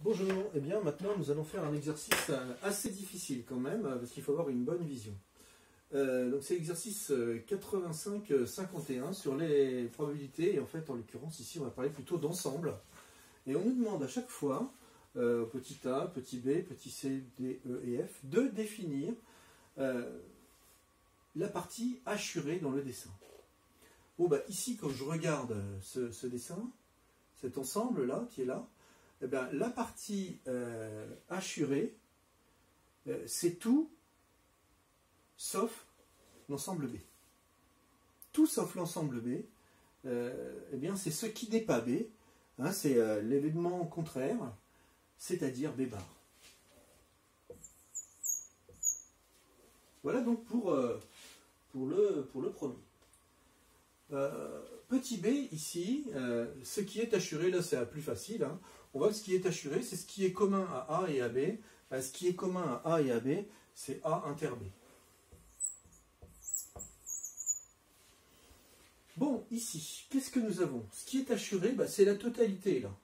Bonjour, et bien maintenant nous allons faire un exercice assez difficile quand même, parce qu'il faut avoir une bonne vision. Donc c'est l'exercice 85-51 sur les probabilités, et en fait en l'occurrence ici on va parler plutôt d'ensemble. Et on nous demande à chaque fois, petit a, petit b, petit c, d, e et f, de définir la partie assurée dans le dessin. Bon bah ici quand je regarde ce dessin, cet ensemble là qui est là, eh bien, la partie assurée, c'est tout sauf l'ensemble B. Tout sauf l'ensemble B, eh bien, c'est ce qui n'est pas B, hein, c'est l'événement contraire, c'est-à-dire B bar. Voilà donc pour le premier. Petit b ici, ce qui est assuré, là c'est plus facile, hein. On voit que ce qui est assuré, c'est ce qui est commun à A et à B. Ce qui est commun à A et à B, c'est A inter B. Bon, ici, qu'est-ce que nous avons? Ce qui est assuré, bah, c'est la totalité là.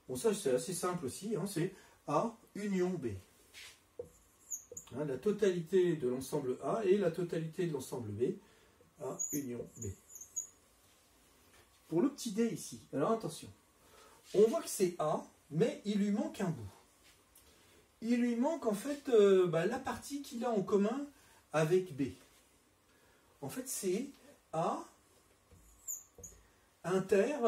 Bon, ça c'est assez simple aussi, hein, c'est A union B. Hein, la totalité de l'ensemble A et la totalité de l'ensemble B, A union B. Pour le petit d ici, alors attention, on voit que c'est A, mais il lui manque un bout. Il lui manque en fait la partie qu'il a en commun avec B. En fait, c'est A inter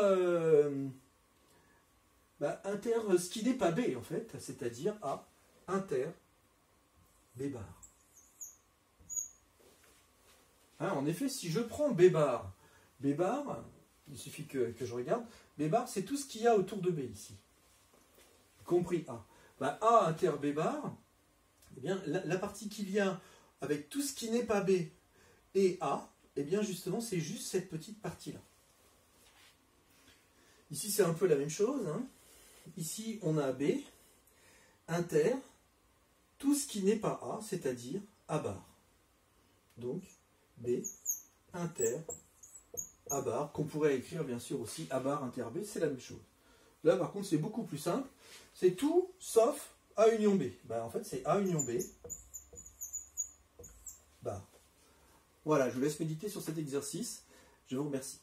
ce qui n'est pas B en fait, c'est-à-dire A inter B bar. Hein, en effet, si je prends B bar, il suffit que je regarde. B bar, c'est tout ce qu'il y a autour de B ici, compris A. Ben, A inter B bar, eh bien, la partie qu'il y a avec tout ce qui n'est pas B et A, eh bien justement, c'est juste cette petite partie-là. Ici, c'est un peu la même chose, hein. Ici, on a B inter tout ce qui n'est pas A, c'est-à-dire A bar. Donc, B inter A bar, qu'on pourrait écrire bien sûr aussi A bar inter B, c'est la même chose. Là par contre c'est beaucoup plus simple, c'est tout sauf A union B. Ben, en fait c'est A union B bar. Voilà, je vous laisse méditer sur cet exercice, je vous remercie.